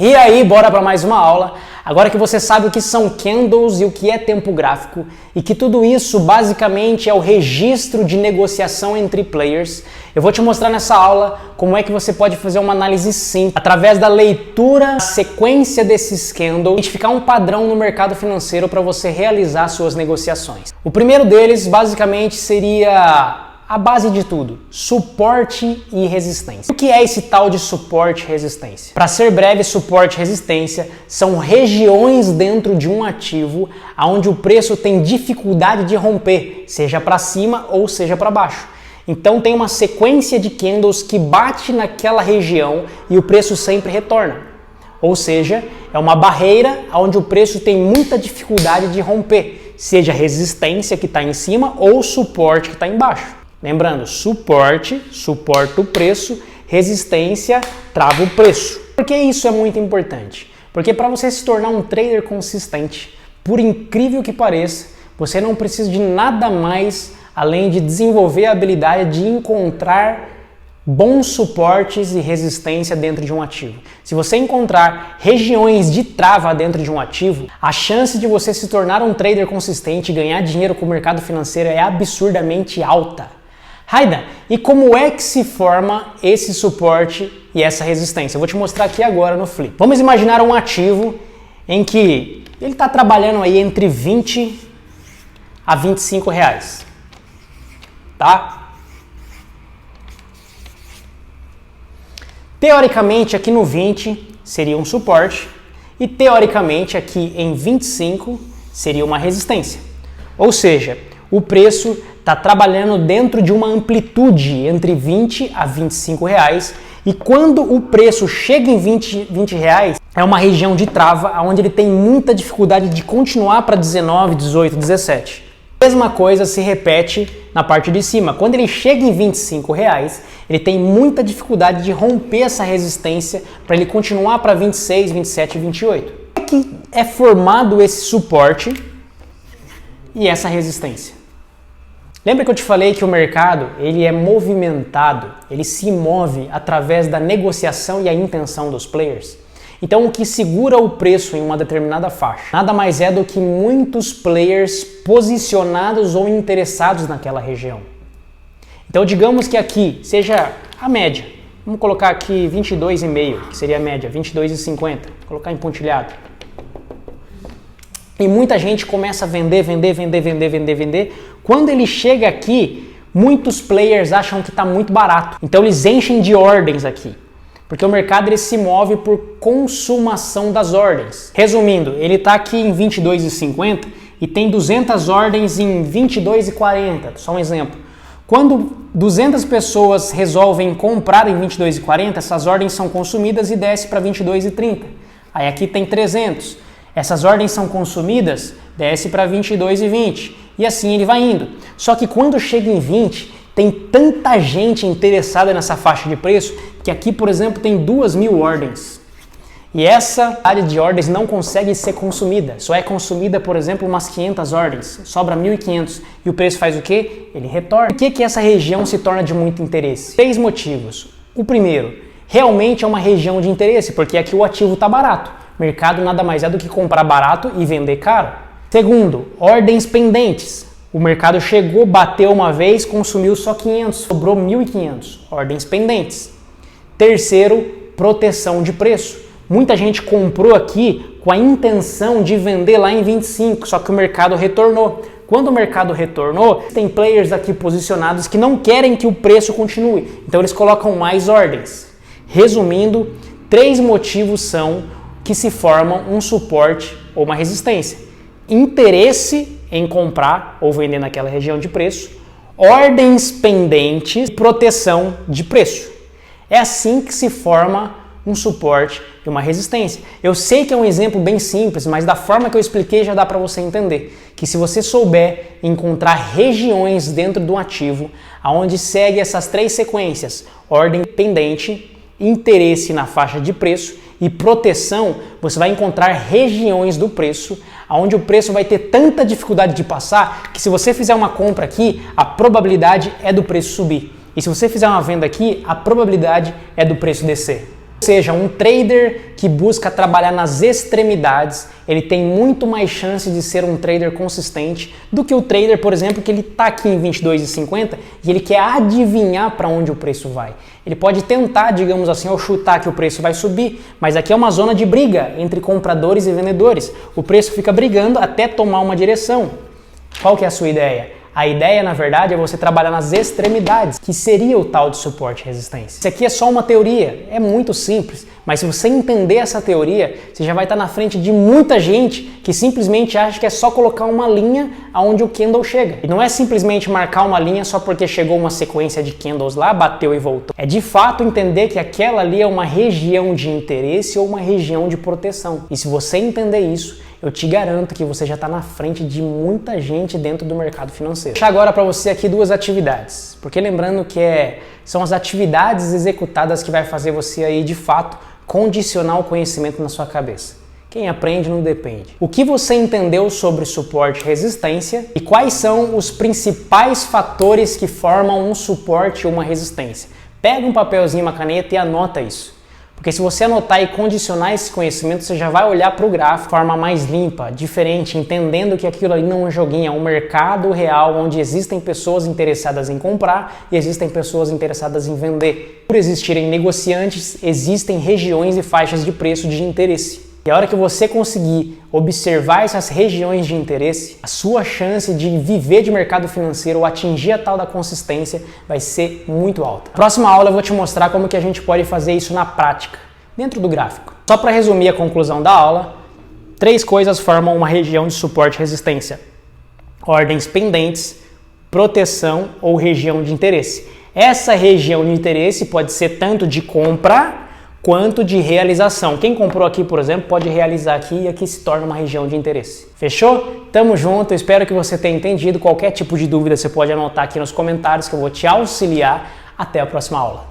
E aí, bora para mais uma aula. Agora que você sabe o que são candles e o que é tempo gráfico, e que tudo isso basicamente é o registro de negociação entre players, eu vou te mostrar nessa aula como é que você pode fazer uma análise simples, através da leitura, sequência desses candles, identificar um padrão no mercado financeiro para você realizar suas negociações. O primeiro deles basicamente seria a base de tudo, suporte e resistência. O que é esse tal de suporte e resistência? Para ser breve, suporte e resistência são regiões dentro de um ativo onde o preço tem dificuldade de romper, seja para cima ou seja para baixo. Então tem uma sequência de candles que bate naquela região e o preço sempre retorna. Ou seja, é uma barreira onde o preço tem muita dificuldade de romper, seja resistência que está em cima ou suporte que está embaixo. Lembrando, suporte, suporta o preço, resistência, trava o preço. Por que isso é muito importante? Porque para você se tornar um trader consistente, por incrível que pareça, você não precisa de nada mais além de desenvolver a habilidade de encontrar bons suportes e resistência dentro de um ativo. Se você encontrar regiões de trava dentro de um ativo, a chance de você se tornar um trader consistente e ganhar dinheiro com o mercado financeiro é absurdamente alta. Raida, e como é que se forma esse suporte e essa resistência? Eu vou te mostrar aqui agora no Flip. Vamos imaginar um ativo em que ele está trabalhando aí entre 20 a 25 reais, tá? Teoricamente aqui no 20 seria um suporte e teoricamente aqui em 25 seria uma resistência. Ou seja, o preço está trabalhando dentro de uma amplitude entre 20 a 25 reais e quando o preço chega em 20 reais, é uma região de trava onde ele tem muita dificuldade de continuar para 19, 18, 17. A mesma coisa se repete na parte de cima. Quando ele chega em 25 reais, ele tem muita dificuldade de romper essa resistência para ele continuar para 26, 27 e 28. Como é que é formado esse suporte e essa resistência? Lembra que eu te falei que o mercado ele é movimentado, ele se move através da negociação e a intenção dos players? Então o que segura o preço em uma determinada faixa nada mais é do que muitos players posicionados ou interessados naquela região. Então digamos que aqui seja a média, vamos colocar aqui 22,5, que seria a média, 22,50, colocar em pontilhado. E muita gente começa a vender. Quando ele chega aqui, muitos players acham que está muito barato. Então eles enchem de ordens aqui. Porque o mercado ele se move por consumação das ordens. Resumindo, ele está aqui em 22,50 e tem 200 ordens em 22,40. Só um exemplo. Quando 200 pessoas resolvem comprar em 22,40, essas ordens são consumidas e desce para 22,30. Aí aqui tem 300. Essas ordens são consumidas, desce para 22,20 e assim ele vai indo. Só que quando chega em 20, tem tanta gente interessada nessa faixa de preço que aqui, por exemplo, tem 2.000 ordens. E essa área de ordens não consegue ser consumida. Só é consumida, por exemplo, umas 500 ordens. Sobra 1.500. E o preço faz o quê? Ele retorna. Por que essa região se torna de muito interesse? 3 motivos. O primeiro, realmente é uma região de interesse, porque aqui o ativo está barato. Mercado nada mais é do que comprar barato e vender caro. Segundo, ordens pendentes. O mercado chegou, bateu uma vez, consumiu só 500, sobrou 1.500. Ordens pendentes. Terceiro, proteção de preço. Muita gente comprou aqui com a intenção de vender lá em 25, só que o mercado retornou. Quando o mercado retornou, tem players aqui posicionados que não querem que o preço continue. Então eles colocam mais ordens. Resumindo, 3 motivos são que se formam um suporte ou uma resistência. Interesse em comprar ou vender naquela região de preço, ordens pendentes e proteção de preço. É assim que se forma um suporte e uma resistência. Eu sei que é um exemplo bem simples, mas da forma que eu expliquei já dá para você entender que se você souber encontrar regiões dentro do ativo onde segue essas 3 sequências, ordem pendente, interesse na faixa de preço e proteção, você vai encontrar regiões do preço onde o preço vai ter tanta dificuldade de passar que se você fizer uma compra aqui, a probabilidade é do preço subir. E se você fizer uma venda aqui, a probabilidade é do preço descer. Ou seja, um trader que busca trabalhar nas extremidades, ele tem muito mais chance de ser um trader consistente do que o trader, por exemplo, que ele está aqui em 22,50 e ele quer adivinhar para onde o preço vai. Ele pode tentar, digamos assim, ou chutar que o preço vai subir, mas aqui é uma zona de briga entre compradores e vendedores. O preço fica brigando até tomar uma direção. Qual que é a sua ideia? A ideia, na verdade, é você trabalhar nas extremidades, que seria o tal de suporte e resistência. Isso aqui é só uma teoria, é muito simples, mas se você entender essa teoria, você já vai estar na frente de muita gente que simplesmente acha que é só colocar uma linha aonde o candle chega. E não é simplesmente marcar uma linha só porque chegou uma sequência de candles lá, bateu e voltou. É de fato entender que aquela ali é uma região de interesse ou uma região de proteção. E se você entender isso, eu te garanto que você já está na frente de muita gente dentro do mercado financeiro. Vou deixar agora para você aqui duas atividades, porque lembrando que são as atividades executadas que vai fazer você aí de fato condicionar o conhecimento na sua cabeça. Quem aprende não depende. O que você entendeu sobre suporte e resistência e quais são os principais fatores que formam um suporte ou uma resistência? Pega um papelzinho, uma caneta e anota isso. Porque se você anotar e condicionar esse conhecimento, você já vai olhar para o gráfico de forma mais limpa, diferente, entendendo que aquilo ali não é um joguinho, é um mercado real onde existem pessoas interessadas em comprar e existem pessoas interessadas em vender. Por existirem negociantes, existem regiões e faixas de preço de interesse. E a hora que você conseguir observar essas regiões de interesse, a sua chance de viver de mercado financeiro ou atingir a tal da consistência vai ser muito alta. Na próxima aula eu vou te mostrar como que a gente pode fazer isso na prática, dentro do gráfico. Só para resumir a conclusão da aula, 3 coisas formam uma região de suporte e resistência: ordens pendentes, proteção ou região de interesse. Essa região de interesse pode ser tanto de compra quanto de realização. Quem comprou aqui, por exemplo, pode realizar aqui e aqui se torna uma região de interesse. Fechou? Tamo junto, espero que você tenha entendido. Qualquer tipo de dúvida você pode anotar aqui nos comentários que eu vou te auxiliar. Até a próxima aula.